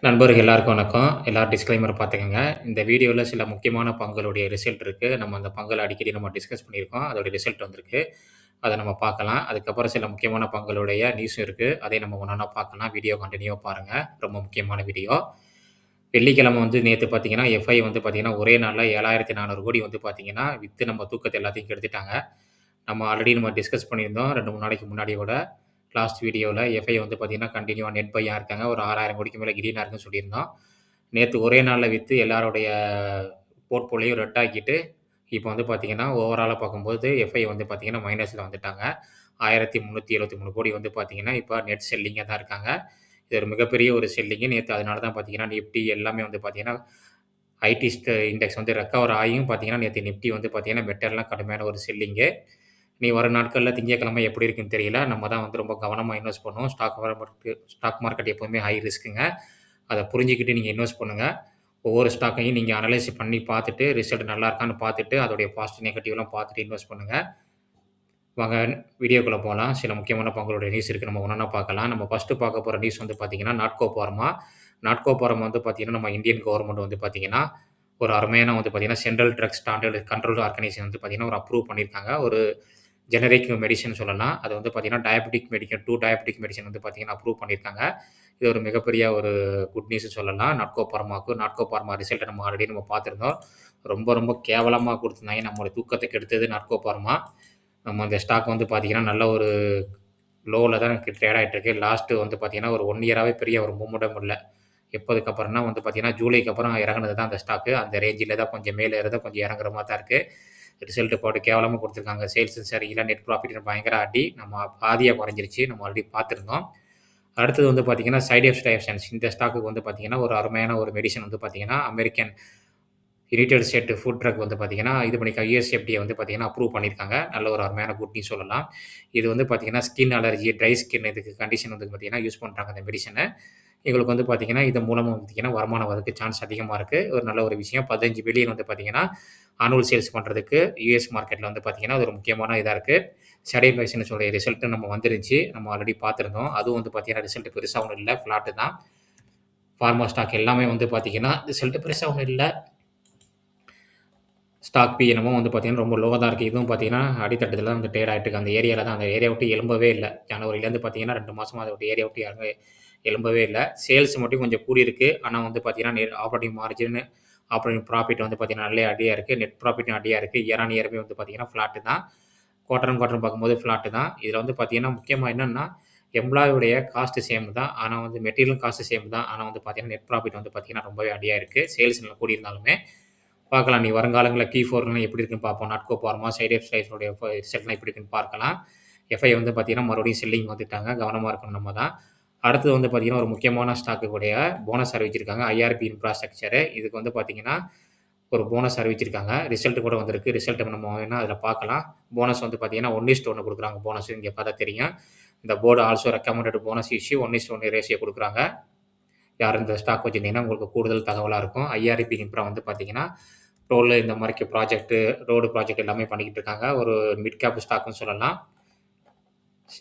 நண்பர்கள் எல்லாருக்கும் வணக்கம். எல்லாரும் டிஸ்க்ளைமர் பார்த்துக்கங்க. இந்த வீடியோல சில முக்கியமான பங்குகளுடைய ரிசல்ட் இருக்கு. நம்ம அந்த பங்குல அடிக்கடி நம்ம டிஸ்கஸ் பண்ணியிருக்கோம். அதோட ரிசல்ட் வந்திருக்கு. அத நம்ம பார்க்கலாம். அதுக்கப்புறம் சில முக்கியமான பங்குகளுடைய நியூஸும் இருக்கு. அதையும் நம்ம ஒண்ணொண்ணா பார்க்கலாம். வீடியோ கன்டினியூவா பாருங்க. ரொம்ப முக்கியமான வீடியோ. வெள்ளிக்கிழமை வந்து நேத்து பார்த்தீங்கன்னா, எஃப்ஐ வந்து பார்த்தீங்கன்னா, ஒரே நாள்ல 7,400 கோடி வந்து பார்த்தீங்கன்னா, வித்து நம்ம தூக்கத்த எல்லாத்தையும் கெடுத்துட்டாங்க. நம்ம ஆல்ரெடி டிஸ்கஸ் பண்ணியிருந்தோம் 2, 3 நாளைக்கு முன்னாடியோட. லாஸ்ட் வீடியோல எஃப்ஐ வந்து பார்த்தீங்கன்னா, கன்டினியூவா நெட் பையா இருக்காங்க. ஒரு 6,000 கோடிக்கு மேல கிரீனா இருக்குன்னு சொல்லியிருந்தோம். நேத்து ஒரே நாள்ல வித்து எல்லாருடைய போர்ட்ஃபோலியோ ரெட் ஆக்கிட்டு, இப்ப வந்து பார்த்தீங்கன்னா, ஓவராலா பார்க்கும்போது எஃப்ஐ வந்து பார்த்தீங்கன்னா, மைனஸ்ல வந்துட்டாங்க. 1,373 கோடி வந்து பார்த்தீங்கன்னா, இப்ப நெட் செல்லிங்கா தான் இருக்காங்க. இது ஒரு மிகப்பெரிய ஒரு செல்லிங்கு. நேத்து அதனால தான் பார்த்தீங்கன்னா, நிஃப்டி எல்லாமே வந்து பார்த்தீங்கன்னா, ஐடி இண்டெக்ஸ் வந்து ரெக்கவர் ஆகியும் பார்த்தீங்கன்னா, நேத்து நிஃப்டி வந்து பார்த்தீங்கன்னா, மெட்டல்லாம் கடுமையான ஒரு செல்லிங்கு. இனி வரும் நாட்கள்ல திங்கட்கிழமை எப்படி இருக்குன்னு தெரியல. நம்ம தான் வந்து ரொம்ப கவனமா இன்வெஸ்ட் பண்ணணும். ஸ்டாக் மார்க்கெட் எப்பவுமே ஹை ரிஸ்க்குங்க. அத புரிஞ்சுக்கிட்டு நீங்க இன்வெஸ்ட் பண்ணுங்க. ஒவ்வொரு ஸ்டாக்கையும் நீங்க அனலைஸ் பண்ணி பார்த்துட்டு, ரிசல்ட் நல்லா இருக்கான்னு பார்த்துட்டு, அதோடைய பாசிட்டிவ், நெகட்டிவ்லாம் பார்த்துட்டு இன்வெஸ்ட் பண்ணுங்க. வாங்க வீடியோக்குள்ள போலாம். சில முக்கியமான பங்குகளுடைய நியூஸ் இருக்கு. நம்ம ஒண்ணொண்ணா பார்க்கலாம். நம்ம ஃபர்ஸ்ட்டு பார்க்க போற நியூஸ் வந்து பார்த்தீங்கன்னா, நாட்கோ பார்மா. நாட்கோ பார்மா வந்து பார்த்தீங்கன்னா, நம்ம இந்தியன் கவர்ன்மெண்ட் வந்து பார்த்தீங்கன்னா, ஒரு அருமையான வந்து பார்த்தீங்கன்னா, central drugs standard control organisation வந்து பார்த்தீங்கன்னா, ஒரு அப்ரூவ் பண்ணியிருக்காங்க. ஒரு ஜெனரிக் மெடிசின் சொல்லலாம். அது வந்து பார்த்தீங்கன்னா, டயபெட்டிக் மெடிக்கல் 2 டயபெட்டிக் மெடிசின் வந்து பார்த்தீங்கன்னா, அப்ரூவ் பண்ணியிருக்காங்க. இது ஒரு மிகப்பெரிய ஒரு குட் நியூஸ்ன்னு சொல்லலாம். நாட்கோ பார்மாக்கு. நாட்கோ பார்மா ரிசல்ட்ட நம்ம ஆல்ரெடி பார்த்துருந்தோம். ரொம்ப ரொம்ப கேவலமா குடுத்துருந்தாங்க. நம்மளோட தூக்கத்த கெடுத்தது நாட்கோ பார்மா. நம்ம அந்த ஸ்டாக் வந்து பார்த்தீங்கன்னா, நல்ல ஒரு லோல தான் ட்ரேட் ஆயிட்டு இருக்கு. லாஸ்ட்டு வந்து பார்த்தீங்கன்னா, ஒரு 1 இயராவே பெரிய ஒரு மூவ்மெண்ட்டும் இல்ல. எப்போதுக்கு அப்புறம்னா வந்து பார்த்தீங்கன்னா, ஜூலைக்கு அப்புறம் இறங்குனது தான் அந்த ஸ்டாக்கு. அந்த ரேஞ்சில தான் கொஞ்சம் மேல ஏறுது, கொஞ்சம் இறங்குற மாரி தான் இருக்கு. ரிசல்ட் போட்டு கேவலமா குடுத்துருக்காங்க. சேல்ஸும் சரியில்ல, நெட் ப்ராஃபிட் பயங்கர அடி. நம்ம பாதியா குறைஞ்சிருச்சு. நம்ம ஆல்ரெடி பார்த்துருந்தோம். அடுத்தது வந்து பார்த்தீங்கன்னா, சைடெஃப் ஸ்டைசன்ஸ் இந்த ஸ்டாக்குக்கு வந்து பார்த்தீங்கன்னா, ஒரு அருமையான ஒரு மெடிசின் வந்து பார்த்தீங்கன்னா, American United state food drug வந்து பார்த்தீங்கன்னா, இது பண்ணியிருக்காங்க. யுஎஸ்எஃப்டிஏ வந்து பார்த்தீங்கன்னா, அப்ரூவ் பண்ணியிருக்காங்க. நல்ல ஒரு அருமையான குட் நியூஸ் சொல்லலாம். இது வந்து பார்த்தீங்கன்னா, ஸ்கின் அலர்ஜி, ட்ரை ஸ்கின் இதுக்கு கண்டிஷன் வந்து பார்த்தீங்கன்னா, யூஸ் பண்றாங்க இந்த மெடிசின. எங்களுக்கு வந்து பார்த்தீங்கன்னா, இதன் மூலமா பார்த்தீங்கன்னா, வருமானம் வரதுக்கு சான்ஸ் அதிகமா இருக்கு. ஒரு நல்ல ஒரு விஷயம். 15 பில்லியன் வந்து பார்த்தீங்கன்னா, ஆனுவல் சேல்ஸ் பண்றதுக்கு யுஎஸ் மார்க்கெட்ல வந்து பார்த்தீங்கன்னா, அது ஒரு முக்கியமான இதா இருக்கு. ஷடே பைசன்ஸோட ரிசல்ட் நம்ம வந்துருச்சு. நம்ம ஆல்ரெடி பார்த்திருந்தோம். அதுவும் வந்து பார்த்தீங்கன்னா, ரிசல்ட் பெருசா ஒண்ணும் இல்ல. ஃப்ளாட் தான். பார்மா ஸ்டாக் எல்லாமே வந்து பார்த்தீங்கன்னா, ரிசல்ட் பெருசா ஒண்ணும் இல்ல. ஸ்டாக் பி என்னமோ வந்து பார்த்தீங்கன்னா, ரொம்ப லோவா தான் இருக்கு. இதுவும் பார்த்தீங்கன்னா, அடித்தட்டத்தில தான் வந்து ட்ரேட் ஆயிட்டு இருக்கு. அந்த ஏரியால தான் அந்த ஏரியா விட்டு எழும்பவே இல்ல. ஜனவரிலேருந்து பார்த்தீங்கன்னா, 2 மாசமா அத விட்டு ஏரியா விட்டு எழும்பவே இல்ல. சேல்ஸ் மட்டும் கொஞ்சம் கூடியிருக்கு. ஆனா வந்து பார்த்தீங்கன்னா, ஆப்பரேட்டிங் மார்ஜின், ஆப்பரேட்டிங் ப்ராஃபிட் வந்து பார்த்தீங்கன்னா, நல்ல அடியா இருக்கு. நெட் ப்ராஃபிட்டும் அடியா இருக்கு. இயர் ஆன் இயருமே வந்து பார்த்தீங்கன்னா, ஃப்ளாட் தான். குவார்டர் ஆன் குவார்டர் பார்க்கும்போது ஃப்ளாட் தான். இதில வந்து பார்த்தீங்கன்னா, முக்கியமா என்னன்னா, எம்ப்ளாயியுடைய காஸ்ட் சேம் தான். ஆனா வந்து மெட்டீரியல் காஸ்ட் சேம் தான். ஆனா வந்து பார்த்தீங்கன்னா, நெட் ப்ராஃபிட் வந்து பார்த்தீங்கன்னா, ரொம்பவே அடியா இருக்கு. சேல்ஸ் நல்லா கூடியிருந்தாலுமே. பார்க்கலாம். நீ வருங்காலங்கள்ல Q4லாம் எப்படி இருக்குன்னு பார்ப்போம். நாட்கோ பார்மா, சைடெஃப் ஸ்லைஸோடைய ரிசல்ட்லாம் எப்படி இருக்குன்னு பார்க்கலாம். எஃப்ஐ வந்து பார்த்தீங்கன்னா, மறுபடியும் செல்லிங் வந்துட்டாங்க. கவனமா இருக்கணும் நம்ம தான். அடுத்தது வந்து பார்த்தீங்கன்னா, ஒரு முக்கியமான ஸ்டாக்குடைய போனஸ் அறிவிச்சிருக்காங்க. IRB infrastructure. இதுக்கு வந்து பார்த்தீங்கன்னா, ஒரு போனஸ் அறிவிச்சிருக்காங்க. ரிசல்ட் கூட வந்திருக்கு. ரிசல்ட் நம்ம வேணா அதில பார்க்கலாம். போனஸ் வந்து பார்த்தீங்கன்னா, 1:1 குடுக்குறாங்க போனஸ். இங்க பார்த்தா தெரியும். இந்த board also recommended bonus issue 1:1 ratio குடுக்குறாங்க. யார் இந்த ஸ்டாக் வச்சிருந்தீங்கன்னா, உங்களுக்கு கூடுதல் தகவலா இருக்கும். ஐஆர்பி இன்ஃப்ரா வந்து பார்த்தீங்கன்னா, டோல் இந்த மாரிக்கு ப்ராஜெக்ட், ரோடு ப்ராஜெக்ட் எல்லாமே பண்ணிக்கிட்டு இருக்காங்க. ஒரு மிட் கேப் ஸ்டாக்ன்னு சொல்லலாம்.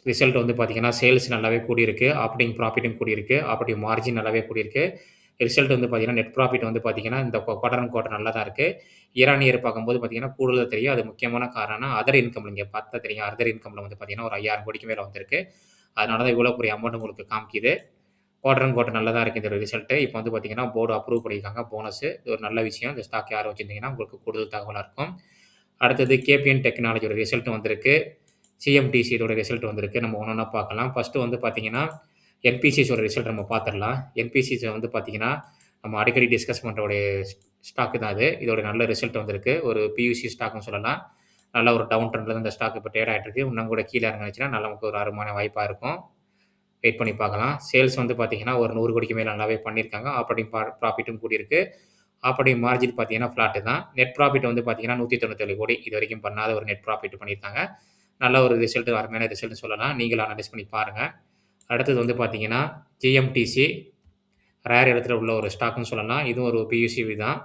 ரிசல்ட் வந்து பார்த்தீங்கன்னா, சேல்ஸ் நல்லாவே கூடியிருக்கு. ஆப்பரேட்டிங் ப்ராஃபிட்டும் கூடியிருக்கு. ஆப்பரேட்டிங் மார்ஜின் நல்லாவே கூடியிருக்கு. ரிசல்ட் வந்து பார்த்தீங்கன்னா, நெட் ப்ராஃபிட் வந்து பார்த்தீங்கன்னா, இந்த குவார்டர் ஆன் குவார்டர் நல்லா தான் இருக்கு. இயர் ஆன் இயர் பார்க்கும்போது பார்த்தீங்கன்னா, கூடுதலா தெரியும். அது முக்கியமான காரணம்னா, அதர் இன்கம் நீங்க பார்த்தா தெரியும். அதர் இன்கம்ல வந்து பார்த்தீங்கன்னா, ஒரு 5,000 கோடிக்கு மேல வந்திருக்கு. அதனால தான் இவ்வளோ பெரிய அமௌண்ட் உங்களுக்கு காமிக்குது. குவார்டர் ஆன் குவார்டர் நல்லா தான் இருக்கு இந்த ரிசல்ட். இப்போ வந்து பார்த்தீங்கன்னா, போர்டு அப்ரூவ் பண்ணியிருக்காங்க போனஸு. இது ஒரு நல்ல விஷயம். இந்த ஸ்டாக் யாரும் வச்சிருந்தீங்கன்னா, உங்களுக்கு கூடுதல் தகவலா இருக்கும். அடுத்தது கேபிஎன் டெக்னாலஜியோட ரிசல்ட் வந்திருக்கு. சிஎம்டிசி இதோட ரிசல்ட் வந்திருக்கு. நம்ம ஒண்ணொண்ணா பார்க்கலாம். ஃபர்ஸ்ட்டு வந்து பார்த்தீங்கன்னா, என்பிசிஸோட ரிசல்ட் நம்ம பார்த்துரலாம். என்பிசிஸ் வந்து பார்த்தீங்கன்னா, நம்ம அடிக்கடி டிஸ்கஸ் பண்ற ஒரு ஸ்டாக் தான் அது. இதோட நல்ல ரிசல்ட் வந்திருக்கு. ஒரு பியூசி ஸ்டாக்ன்னு சொல்லலாம். நல்ல ஒரு டவுன் ட்ரெண்ட்ல தான் இந்த ஸ்டாக் இப்போ ட்ரேட் ஆயிட்டு இருக்கு. இன்னும் கூட கீழ இறங்குனுச்சுன்னா, நமக்கு ஒரு அருமையான வாய்ப்பா இருக்கும். வெயிட் பண்ணி பார்க்கலாம். சேல்ஸ் வந்து பார்த்தீங்கன்னா, ஒரு 100 கோடிக்கு மேல நல்லாவே பண்ணியிருக்காங்க. ஆப்பரேட்டிங் ப்ராஃபிட்டும் கூடியிருக்கு. ஆப்பரேட்டிங் மார்ஜின் பார்த்தீங்கன்னா, ஃப்ளாட் தான். நெட் ப்ராஃபிட் வந்து பார்த்தீங்கன்னா, 197 கோடி. இதுவரைக்கும் பண்ணாத ஒரு நெட் ப்ராஃபிட் பண்ணியிருக்காங்க. நல்ல ஒரு ரிசல்ட், அருமையான ரிசல்ட்னு சொல்லலாம். நீங்களும் அனலைஸ் பண்ணி பாருங்க. அடுத்தது வந்து பார்த்தீங்கன்னா, ஜிஎம்டிசி ரேர் இடத்துல உள்ள ஒரு ஸ்டாக்ன்னு சொல்லலாம். இதுவும் ஒரு பியூசிவி தான்.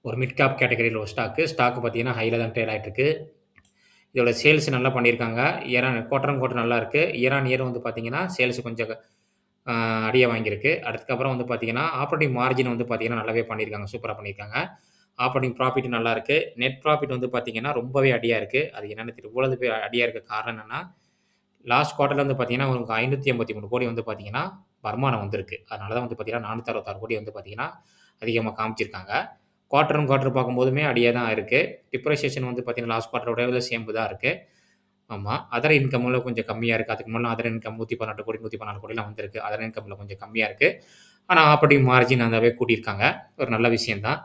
ஒரு மிட் கேப் கேட்டகரியில ஒரு ஸ்டாக்கு. ஸ்டாக் பார்த்தீங்கன்னா, ஹைல தான் ட்ரேட் ஆயிட்டு இருக்கு. இதோட சேல்ஸ் நல்லா பண்ணியிருக்காங்க. குவார்டர் ஆன் குவார்டர் நல்லா இருக்கு. இயர் ஆன் இயர் வந்து பார்த்தீங்கன்னா, சேல்ஸ் கொஞ்சம் அ அடிய வாங்கியிருக்கு. அதுக்கப்புறம் வந்து பார்த்தீங்கன்னா, ஆப்பரேட்டிங் மார்ஜின் வந்து பார்த்தீங்கன்னா, நல்லாவே பண்ணியிருக்காங்க. சூப்பரா பண்ணியிருக்காங்க. ஆப்பரேட்டிங் ப்ராஃபிட் நல்லா இருக்கு. நெட் ப்ராஃபிட் வந்து பார்த்தீங்கன்னா, ரொம்பவே அடியா இருக்கு. அது என்னன்னு இவ்வளவு அடியா இருக்க காரணம் என்னன்னா, லாஸ்ட் குவார்ட்டர்ல வந்து பார்த்தீங்கன்னா, உங்களுக்கு 583,00,00,000 வந்து பார்த்தீங்கன்னா, வருமானம் வந்திருக்கு. அதனால தான் வந்து பார்த்தீங்கன்னா, 466,00,00,000 வந்து பார்த்தீங்கன்னா, அதிகமா காமிச்சிருக்காங்க. குவார்ட்டர் பார்க்கும்போதுமே அடியா தான் இருக்கு. டிப்ரிசியேஷன் வந்து பார்த்தீங்கன்னா, லாஸ்ட் குவார்ட்டரோட சேம் தான் இருக்கு. ஆமா. அதர் இன்கம்ல கொஞ்சம் கம்மியா இருக்கு. அதுக்கு முன்னால அதர் இன்கம் 118,00,00,000, 114,00,00,000லாம் வந்திருக்கு. அதர் இன்கம்ல கொஞ்சம் கம்மியா இருக்கு. ஆனா, ஆப்பரேட்டிங் மார்ஜின் நல்லாவே கூட்டியிருக்காங்க. ஒரு நல்ல விஷயம் தான்.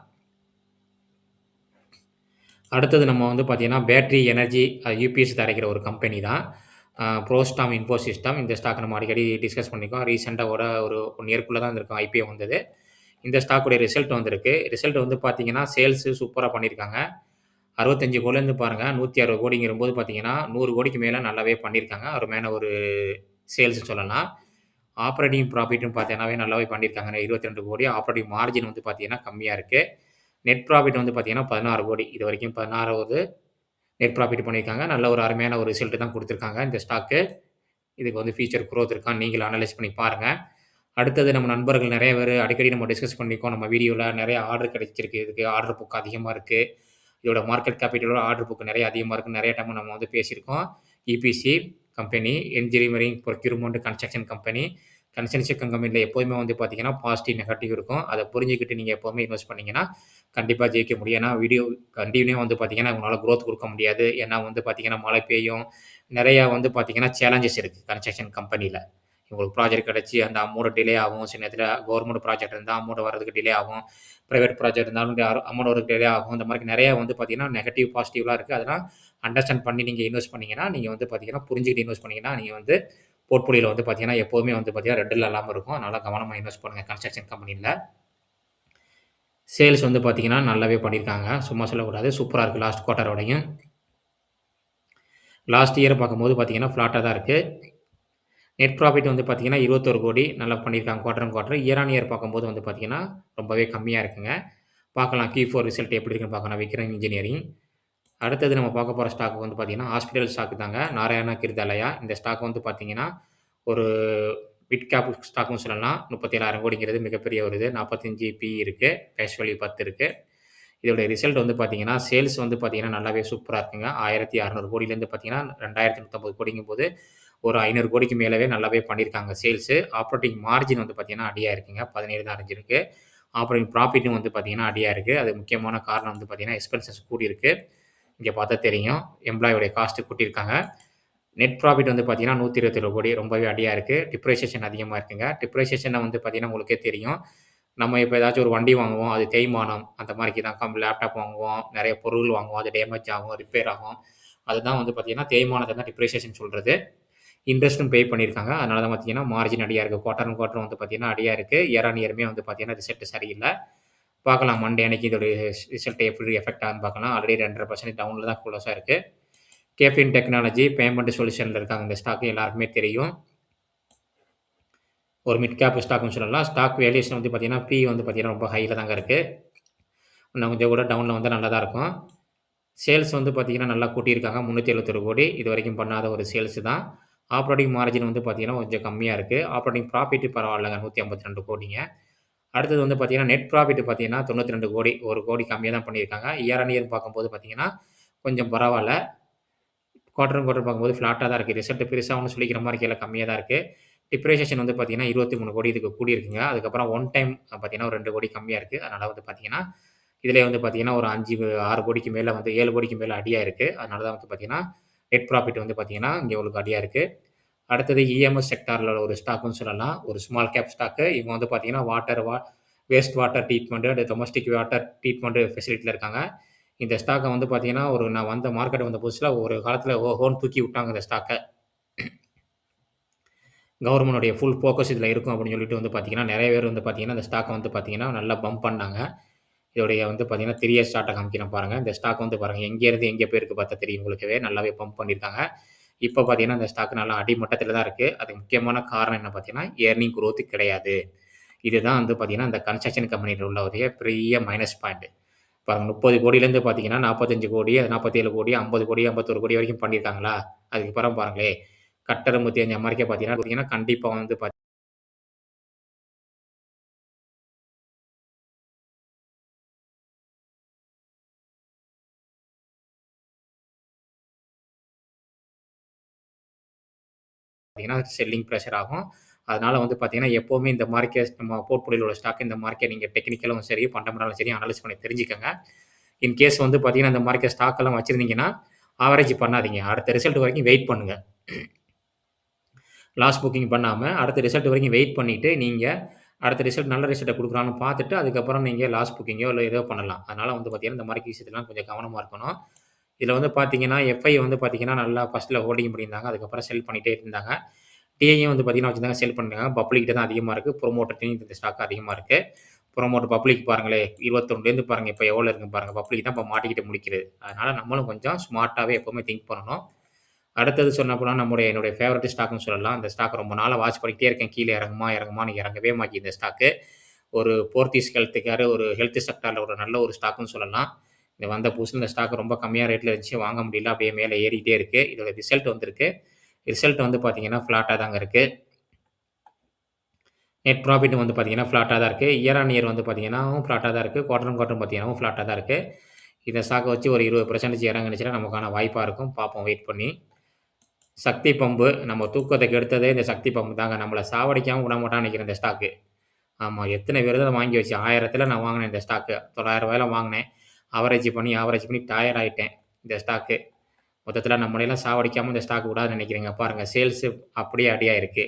அடுத்தது நம்ம வந்து பார்த்தீங்கன்னா, பேட்டரி எனர்ஜி யுபிஎஸ் தயாரிக்கிற ஒரு கம்பெனி தான். புரோஸ்டாம் இன்ஃபோசிஸ்டம். இந்த ஸ்டாக் நம்ம அடிக்கடி டிஸ்கஸ் பண்ணியிருக்கோம். ரீசென்ட்டா கூட ஒரு 1 இயர்க்குள்ள தான் இருக்கும் ஐபிஓ வந்தது. இந்த ஸ்டாக்குடைய ரிசல்ட் வந்திருக்கு. ரிசல்ட் வந்து பார்த்தீங்கன்னா, சேல்ஸ் சூப்பரா பண்ணியிருக்காங்க. 65 கோடிலேருந்து பாருங்க 160 கோடிங்கிறபோது பார்த்தீங்கன்னா, 100 கோடிக்கு மேல நல்லாவே பண்ணியிருக்காங்க. அருமையான ஒரு சேல்ஸ்ன்னு சொல்லலாம். ஆப்பரேட்டிங் ப்ராஃபிட்டும் பார்த்தீங்கன்னாவே நல்லாவே பண்ணியிருக்காங்க. 22 கோடி. ஆப்பரேட்டிங் மார்ஜின் வந்து பார்த்தீங்கன்னா, கம்மியா இருக்கு. நெட் ப்ராஃபிட் வந்து பார்த்தீங்கன்னா, 16 கோடி. இதுவரைக்கும் 16வது நெட் ப்ராஃபிட் பண்ணியிருக்காங்க. நல்ல ஒரு அருமையான ஒரு ரிசல்ட் தான் குடுத்துருக்காங்க இந்த ஸ்டாக்கு. இதுக்கு வந்து ஃபியூச்சர் குரோத் இருக்கான்னு நீங்களும் அனலைஸ் பண்ணி பாருங்க. அடுத்தது நம்ம நண்பர்கள் நெறைய பேரு அடிக்கடி நம்ம டிஸ்கஸ் பண்ணியிருக்கோம். நம்ம வீடியோல நெறைய ஆர்டர் கிடைச்சிருக்கு. இதுக்கு ஆர்டர் புக் அதிகமா இருக்கு. இதோட மார்க்கெட் கேபிட்டலோட ஆர்டர் புக் நெறைய அதிகமா இருக்குன்னு நெறைய டைம் நம்ம வந்து பேசியிருக்கோம். EPC company, engineering, procurement, construction company. Construction கம்பெனில எப்போதுமே வந்து பார்த்தீங்கன்னா, பாசிட்டிவ், நெகட்டிவ் இருக்கும். அத புரிஞ்சுக்கிட்டு நீங்க எப்பவுமே இன்வெஸ்ட் பண்ணீங்கன்னா, கண்டிப்பா ஜெயிக்க முடியும். ஏன்னா, கன்டினியூவா வந்து பார்த்தீங்கன்னா, உங்களால குரோத் குடுக்க முடியாது. ஏன்னா வந்து பார்த்தீங்கன்னா, மழை பெய்யும். நெறையா வந்து பார்த்தீங்கன்னா, சேலஞ்சஸ் இருக்கு கன்ஸ்ட்ரக்ஷன் கம்பெனில. உங்களுக்கு ப்ராஜெக்ட் கிடைச்சு அந்த அமௌண்ட் டிலே ஆகும். சில நேரத்தில கவர்மெண்ட் ப்ராஜெக்ட் இருந்தா அமௌண்ட் வரதுக்கு டிலே ஆகும். பிரைவேட் ப்ராஜெக்ட் இருந்தாலும் அமௌண்ட் வரதுக்கு டிலே ஆகும். இந்த மாரி நெறைய வந்து பார்த்தீங்கன்னா, நெகட்டிவ், பாசிட்டிவ்லாம் இருக்கு. அதெல்லாம் அண்டர்ஸ்டாண்ட் பண்ணி நீங்க இன்வெஸ்ட் பண்ணீங்கன்னா, நீங்க வந்து பார்த்தீங்கன்னா, புரிஞ்சுகிட்டு இன்வெஸ்ட் பண்ணீங்கன்னா, நீங்க வந்து போர்ட்ஃபோலியோல வந்து பார்த்தீங்கன்னா, எப்பவுமே வந்து பார்த்தீங்கன்னா, ரெட்ல இல்லாம இருக்கும். அதனால கவனமா இன்வெஸ்ட் பண்ணுங்க கன்ஸ்ட்ரக்ஷன் கம்பெனில. சேல்ஸ் வந்து பார்த்தீங்கன்னா, நல்லாவே பண்ணியிருக்காங்க. சும்மா சொல்லக்கூடாது. சூப்பரா இருக்கு லாஸ்ட் குவார்ட்டரோடையும். லாஸ்ட் இயர் பார்க்கும்போது பார்த்தீங்கன்னா, ஃப்ளாட்டா தான் இருக்கு. நெட் ப்ராஃபிட் வந்து பார்த்தீங்கன்னா, 21 கோடி நல்லா பண்ணியிருக்காங்க quarter on quarter. Year on year பார்க்கும்போது வந்து பார்த்தீங்கன்னா, ரொம்பவே கம்மியா இருக்குங்க. பார்க்கலாம் Q4 ரிசல்ட் எப்படி இருக்குன்னு பார்க்கலாம். விக்ரம் இன்ஜினியரிங். அடுத்தது நம்ம பார்க்க போற ஸ்டாக் வந்து பார்த்தீங்கன்னா, ஹாஸ்பிட்டல் ஸ்டாக் தாங்க. நாராயணா கிருதாலயா. இந்த ஸ்டாக் வந்து பார்த்தீங்கன்னா, ஒரு மிட் கேப் ஸ்டாக்ன்னு சொல்லலாம். 37,000 கோடிங்கிறது மிகப்பெரிய ஒரு இது. 45 பிஇ இருக்கு. கேஷ் வேல்யூ 10 இருக்கு. இதோட ரிசல்ட் வந்து பார்த்தீங்கன்னா, சேல்ஸ் வந்து பார்த்தீங்கன்னா, நல்லாவே சூப்பரா இருக்குங்க. 1,600 கோடியிலேருந்து பார்த்தீங்கன்னா, 2,150 கோடிங்கும்போது, ஒரு 500 கோடிக்கு மேலவே நல்லாவே பண்ணியிருக்காங்க சேல்ஸு. ஆப்பரேட்டிங் மார்ஜின் வந்து பார்த்தீங்கன்னா, அடியா இருக்குங்க. 17 தான் அடைஞ்சிருக்கு. ஆப்பரேட்டிங் ப்ராஃபிட்டும் வந்து பார்த்தீங்கன்னா, அடியா இருக்கு. அது முக்கியமான காரணம் வந்து பார்த்தீங்கன்னா, எக்ஸ்பென்சஸ் கூடியிருக்கு. இங்க பார்த்தா தெரியும். எம்ப்ளாயியோட காஸ்ட் கூட்டியிருக்காங்க. நெட் ப்ராஃபிட் வந்து பார்த்தீங்கன்னா, 127 கோடி ரொம்பவே அடியா இருக்கு. டிப்ரிசியேஷன் அதிகமா இருக்குங்க. டிப்ரிசியேஷன வந்து பார்த்தீங்கன்னா, உங்களுக்கே தெரியும். நம்ம இப்ப ஏதாச்சும் ஒரு வண்டி வாங்குவோம். அது தேய்மானம் அந்த மாரிக்கு தான் லேப்டாப் வாங்குவோம். நெறைய பொருள் வாங்குவோம். அது டேமேஜ் ஆகும், ரிப்பேர் ஆகும். அதுதான் வந்து பார்த்தீங்கன்னா, தேய்மானத்த தான் டிப்ரிசியேஷன் சொல்றது. இன்ட்ரெஸ்ட்டும் பே பண்ணியிருக்காங்க. அதனால தான் பார்த்தீங்கன்னா, மார்ஜின் அடியா இருக்கு. குவார்ட்டர் ஆன் குவார்ட்டர் வந்து பார்த்தீங்கன்னா, அடியா இருக்கு. இயர் ஆன் இயருமே வந்து பார்த்தீங்கன்னா, ரிசல்ட் சரியில்ல. பார்க்கலாம் மண்டே அன்னைக்கு இதோட ரிசல்ட் எப்படி எஃபெக்ட் ஆகுதுன்னு பார்க்கலாம். ஆல்ரெடி 2.5% டவுன்ல தான் க்ளோஸா இருக்கு. கேஃபின் டெக்னாலஜி பேமெண்ட் சொல்யூஷன்ல இருக்காங்க. இந்த ஸ்டாக் எல்லாருக்குமே தெரியும். ஒரு மிட் கேப் ஸ்டாக்ன்னு சொல்லலாம். ஸ்டாக் வேல்யூஷன் வந்து பார்த்தீங்கன்னா, பி வந்து பார்த்தீங்கன்னா, ரொம்ப ஹைல தாங்க இருக்கு. இன்னும் கொஞ்சம் கூட டவுன்ல வந்தா நல்லா தான் இருக்கும். சேல்ஸ் வந்து பார்த்தீங்கன்னா, நல்லா கூட்டியிருக்காங்க. 371 கோடி. இதுவரைக்கும் பண்ணாத ஒரு சேல்ஸ் தான். ஆப்பரேட்டிங் மார்ஜின் வந்து பார்த்தீங்கன்னா, கொஞ்சம் கம்மியா இருக்கு. ஆப்பரேட்டிங் ப்ராஃபிட் பரவாயில்லங்க. 152 கோடிங்க. அடுத்தது வந்து பார்த்தீங்கன்னா, நெட் ப்ராஃபிட் பார்த்தீங்கன்னா, 92 கோடி. 1 கோடி கம்மியா தான் பண்ணியிருக்காங்க. இயர் ஆன் இயர் பார்க்கும்போது பார்த்தீங்கன்னா, கொஞ்சம் பரவால்ல. குவார்ட்டர் ஆன் குவார்ட்டர் பார்க்கும்போது ஃப்ளாட்டா தான் இருக்கு. ரிசல்ட் பெருசா ஒண்ணும் சொல்லிக்கிற மாரி இல்ல. கம்மியா தான் இருக்கு. டிப்ரிசியேஷன் வந்து பார்த்தீங்கன்னா, 23 கோடி இதுக்கு கூடியிருக்குங்க. அதுக்கப்புறம் ஒன் டைம் பார்த்தீங்கன்னா, ஒரு 2 கோடி கம்மியா இருக்கு. அதனால வந்து பார்த்தீங்கன்னா, இதிலே வந்து பார்த்தீங்கன்னா, ஒரு 5, 6 கோடிக்கு மேல வந்து 7 கோடிக்கு மேல அடியா இருக்கு. அதனால தான் வந்து பார்த்தீங்கன்னா, நெட் ப்ராஃபிட் வந்து பார்த்தீங்கன்னா, இங்க உங்களுக்கு அடியா இருக்கு. அடுத்தது இஎம்எஸ் செக்டார்ல ஒரு ஸ்டாக்ன்னு சொல்லலாம். ஒரு ஸ்மால் கேப் ஸ்டாக்கு. இவங்க வந்து பார்த்தீங்கன்னா, waste water treatment, domestic water treatment ஃபெசிலிட்டில இருக்காங்க. இந்த ஸ்டாக்க வந்து பார்த்தீங்கன்னா, நான் வந்த மார்க்கெட் வந்த புதுசுல ஒரு காலத்தில ஓஹோன்னு தூக்கி விட்டாங்க இந்த ஸ்டாக்க. கவர்மெண்ட்டுடைய ஃபுல் ஃபோக்கஸ் இதில இருக்கும் அப்படின்னு சொல்லிட்டு வந்து பார்த்தீங்கன்னா, நெறைய பேர் வந்து பார்த்தீங்கன்னா, இந்த ஸ்டாக்க வந்து பார்த்தீங்கன்னா, நல்லா பம்ப் பண்ணாங்க. இதோடைய வந்து பார்த்தீங்கன்னா, 3 இயர்ஸ் சார்ட்ட காமிக்கிறேன் பாருங்க. இந்த ஸ்டாக் வந்து பாருங்க, எங்கேருந்து எங்கே போயிருக்கு பார்த்தா தெரியும் உங்களுக்கவே. நல்லாவே பம்ப் பண்ணியிருக்காங்க. இப்ப பார்த்தீங்கன்னா, இந்த ஸ்டாக் நல்லா அடிமட்டத்தில தான் இருக்கு. அதுக்கு முக்கியமான காரணம் என்ன பார்த்தீங்கன்னா, எர்னிங் குரோத் கிடையாது. இதுதான் வந்து பார்த்தீங்கன்னா, இந்த கன்ஸ்ட்ரக்ஷன் கம்பெனில உள்ளடைய பெரிய மைனஸ் பாயிண்ட். பாருங்க 30 கோடியிலேருந்து பார்த்தீங்கன்னா, 45 கோடி, 47 கோடி, 50 கோடி, 51 கோடி வரைக்கும் பண்ணியிருக்காங்களா? அதுக்கப்புறம் பாருங்களேன், கட்டட 35 மாரிக்கே பார்த்தீங்கன்னா, கண்டிப்பா வந்து பார்த்தீங்கன்னா செல்லிங் ப்ரெஷர் ஆகும். அதனால வந்து பார்த்தீங்கன்னா, எப்பவுமே இந்த மார்க்கெட் நம்ம போர்ட்ஃபோலியோல உள்ள ஸ்டாக் இந்த மார்க்கெட் நீங்க டெக்னிக்கலும் சரி, ஃபண்டமெண்டலும் சரி அனலைஸ் பண்ணி தெரிஞ்சுக்கங்க. இன் கேஸ் வந்து பார்த்தீங்கன்னா, இந்த மார்க்கெட் ஸ்டாக் எல்லாம் வச்சிருந்தீங்கன்னா, ஆவரேஜ் பண்ணாதீங்க. அடுத்த ரிசல்ட் வரைக்கும் வெயிட் பண்ணுங்க. லாஸ் புக்கிங் பண்ணாம, அடுத்த ரிசல்ட் வரைக்கும் வெயிட் பண்ணிட்டு, நீங்க அடுத்த ரிசல்ட் நல்ல ரிசல்ட்ட குடுக்குறான்னு பார்த்துட்டு, அதுக்கப்புறம் நீங்க லாஸ் புக்கிங்கோ இல்ல ஏதோ பண்ணலாம். அதனால வந்து பார்த்தீங்கன்னா, இந்த மாரி விஷயத்துலலாம் கொஞ்சம் கவனமா இருக்கணும். இதுல வந்து பார்த்தீங்கன்னா, எஃப்ஐ வந்து பார்த்தீங்கன்னா, நல்லா ஃபர்ஸ்ட்ல ஹோல்டிங் பண்ணியிருந்தாங்க. அதுக்கப்புறம் செல் பண்ணிட்டே இருந்தாங்க. டிஐயும் வந்து பார்த்தீங்கன்னா வச்சிருந்தாங்க, செல் பண்ணிட்டாங்க. பப்ளிக் கிட்ட தான் அதிகமா இருக்கு. புரமோட்டர்ட்டயும் இந்த ஸ்டாக் அதிகமா இருக்கு. புரமோட்டர் பப்ளிக் பாருங்களேன், 21லேருந்து பாருங்க இப்ப எவ்வளோ இருக்குன்னு பாருங்க. பப்ளிக் தான் இப்ப மாட்டிக்கிட்டு முழிக்கிறது. அதனால நம்மளும் கொஞ்சம் ஸ்மார்ட்டாவே எப்பவுமே திங்க் பண்ணணும். அடுத்தது சொல்லப்போனா என்னுடைய ஃபேவரைட் ஸ்டாக்ன்னு சொல்லலாம். அந்த ஸ்டாக் ரொம்ப நாளா வாட்ச் பண்ணிக்கிட்டே இருக்கேன். கீழ இறங்குமா, இறங்குமான்னு இறங்கவே மாட்டேங்குது இந்த ஸ்டாக்கு. ஒரு போர்த்திஸ் ஹெல்த்துக்காரு ஒரு ஹெல்த் செக்டார்ல ஒரு நல்ல ஒரு ஸ்டாக்ன்னு சொல்லலாம். இந்த வந்த புதுசுல இந்த ஸ்டாக் ரொம்ப கம்மியா ரேட்ல இருந்துச்சு. வாங்க முடியல. அப்படியே மேல ஏறிட்டே இருக்கு. இதோட ரிசல்ட் வந்திருக்கு. ரிசல்ட் வந்து பார்த்தீங்கன்னா, ஃப்ளாட்டா தாங்க இருக்கு. நெட் ப்ராஃபிட் வந்து பார்த்தீங்கன்னா, ஃப்ளாட்டா தான் இருக்கு. இயர் ஆன் இயர் வந்து பார்த்தீங்கன்னாவும் ஃப்ளாட்டா தான் இருக்கு. குவார்டர் ஆன் குவார்டர் பார்த்தீங்கன்னாவும் ஃப்ளாட்டா தான் இருக்கு. இந்த ஸ்டாக்க வச்சு ஒரு 20% இறங்குனுச்சுன்னா நமக்கான வாய்ப்பா இருக்கும். பார்ப்போம் வெயிட் பண்ணி. சக்தி பம்பு நம்ம தூக்கத்த கெடுத்ததே இந்த சக்தி பம்பு தாங்க. நம்மள சாவடிக்காம விடமாட்டான்னு நெனைக்கிறேன் இந்த ஸ்டாக்கு. ஆமா. எத்தன பேர் தான் வாங்கி வச்சு 1000த்துல நான் வாங்குனேன் இந்த ஸ்டாக்க. ரூ. 900ல வாங்குனேன். ஆவரேஜ் பண்ணி டயர்ட் ஆயிட்டேன் இந்த ஸ்டாக்கு. மொத்தத்தில நம்மளையெல்லாம் சாவடிக்காம இந்த ஸ்டாக் விடாதுன்னு நெனைக்கிறேங்க. பாருங்க சேல்ஸ் அப்படியே அடியா இருக்கு.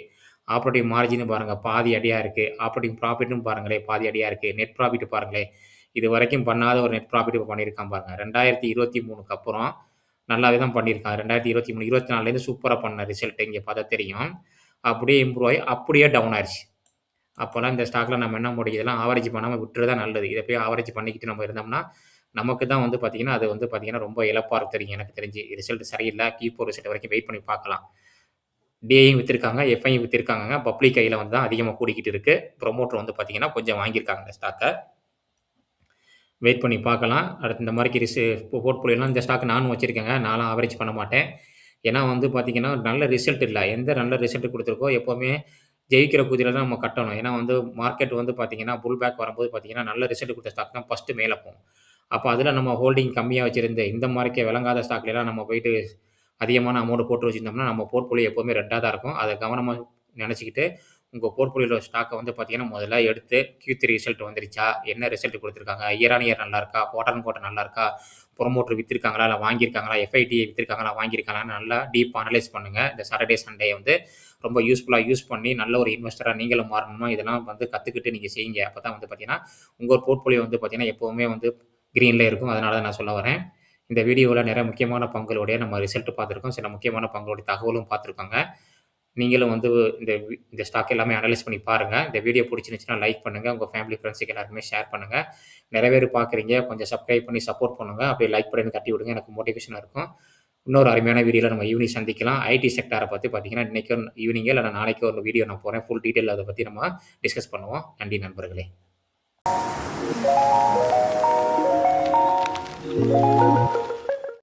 ஆப்பரேட்டிங் மார்ஜின் பாருங்க பாதி அடியா இருக்கு. ஆப்பரேட்டிங் ப்ராஃபிட்டும் பாருங்களேன் பாதி அடியா இருக்கு. நெட் ப்ராஃபிட் பாருங்களேன். இதுவரைக்கும் பண்ணாத ஒரு நெட் ப்ராஃபிட் இப்ப பண்ணியிருக்கான் பாருங்க. 2023க்கு அப்புறம் நல்லாவே தான் பண்ணியிருக்கான். 2023, 24லேருந்து சூப்பரா பண்ண ரிசல்ட் இங்க பார்த்தா தெரியும். அப்படியே இம்ப்ரூவ் ஆயி அப்படியே டவுன் ஆயிருச்சு. அப்போலாம் இந்த ஸ்டாக்ல நம்ம என்ன முடியும் இதெல்லாம் ஆவரேஜ் பண்ணாம விட்டுறது தான் நல்லது. இத போய் ஆவரேஜ் பண்ணிக்கிட்டு நம்ம இருந்தோம்னா, நமக்கு தான் வந்து பார்த்தீங்கன்னா, அது வந்து பார்த்தீங்கன்னா, ரொம்ப இழப்பா தெரியும் எனக்கு தெரிஞ்சு. ரிசல்ட் சரியில்ல. Q4 ரிசல்ட் வரைக்கும் வெயிட் பண்ணி பார்க்கலாம். டிஐயும் வித்திருக்காங்க, எஃப்ஐயும் வித்திருக்காங்கங்க. பப்ளிக் கையில வந்து தான் அதிகமா கூடிக்கிட்டு இருக்கு. புரமோட்டர் வந்து பார்த்தீங்கன்னா, கொஞ்சம் வாங்கியிருக்காங்க இந்த ஸ்டாக்க. வெயிட் பண்ணி பார்க்கலாம். அடுத்து இந்த மாரிக்கு போர்ட்ஃபோலியோலாம் இந்த ஸ்டாக் நானும் வச்சிருக்கேங்க. நான்லாம் ஆவரேஜ் பண்ண மாட்டேன். ஏன்னா வந்து பார்த்தீங்கன்னா, நல்ல ரிசல்ட் இல்ல. எந்த நல்ல ரிசல்ட் குடுத்துருக்கோ எப்பவுமே ஜெயிக்கிற குதிரை தான் நம்ம கட்டணும். ஏன்னா வந்து மார்க்கெட் வந்து பார்த்தீங்கன்னா, புல் பேக் வரும்போது பார்த்தீங்கன்னா, நல்ல ரிசல்ட் குடுத்த ஸ்டாக் தான் ஃபர்ஸ்ட்டு மேல போகும். அப்ப அதுல நம்ம ஹோல்டிங் கம்மியா வச்சிருந்து, இந்த மாரிக்கே விளங்காத ஸ்டாக்லலாம் நம்ம போயிட்டு அதிகமான அமௌண்ட் போட்டு வச்சிருந்தோம்னா, நம்ம போர்ட்ஃபோலியோ எப்பவுமே ரெட்டா தான் இருக்கும். அத கவனமா நெனச்சுக்கிட்டு, உங்க போர்ட்ஃபோலியோல ஸ்டாக்க வந்து பார்த்தீங்கன்னா, முதல்ல எடுத்து Q3 ரிசல்ட் வந்துருச்சா? என்ன ரிசல்ட் குடுத்துருக்காங்க? இயர் ஆன் இயர் நல்லா இருக்கா? குவார்டர் ஆன் குவார்டர் நல்லா இருக்கா? புரமோட்டர் வித்திருக்காங்களா? இல்ல வாங்கியிருக்காங்களா? எஃப்ஐடிஐ வித்திருக்காங்களா? வாங்கியிருக்காங்களான்னு நல்லா டீப் அனலைஸ் பண்ணுங்க. இந்த சாட்டர்டே, சண்டே வந்து ரொம்ப யூஸ்ஃபுல்லா யூஸ் பண்ணி, நல்ல ஒரு இன்வெஸ்டரா நீங்களும் மாறணும்னா, இதெல்லாம் வந்து கத்துக்கிட்டு நீங்க செய்யுங்க. அப்பதான் வந்து பார்த்தீங்கன்னா, உங்க போர்ட்ஃபோலியோ வந்து பார்த்தீங்கன்னா, எப்பவுமே வந்து கிரீன்ல இருக்கும். அதனால தான் நான் சொல்ல வரேன். இந்த வீடியோல நிறைய முக்கியமான பங்குகளுடைய நம்ம ரிசல்ட் பார்த்துருக்கோம். சில முக்கியமான பங்குகளுடைய தகவலும் பார்த்துருக்கோங்க. நீங்களும் வந்து இந்த ஸ்டாக் எல்லாமே அனலைஸ் பண்ணி பாருங்க. இந்த வீடியோ புடிச்சிருந்துச்சுன்னா லைக் பண்ணுங்க. உங்க ஃபேமிலி, ஃபிரெண்ட்ஸ்க்கு எல்லாருக்குமே ஷேர் பண்ணுங்க. நிறைய பேர் பார்க்குறீங்க. கொஞ்சம் சப்ஸ்கிரைப் பண்ணி சப்போர்ட் பண்ணுங்க. அப்படியே லைக் பட்டன் தட்டி விடுங்க. எனக்கு மோட்டிவேஷனா இருக்கும். இன்னொரு அருமையான வீடியோல நம்ம ஈவினிங் சந்திக்கலாம். ஐடி செக்டார பத்தி பார்த்தீங்கன்னா, இன்னைக்கோ ஈவினிங்கோ இல்ல நாளைக்கோ ஒரு வீடியோ நான் போடுறேன். ஃபுல் டீட்டெயில் அத பத்தி நம்ம டிஸ்கஸ் பண்ணுவோம். நன்றி நண்பர்களே!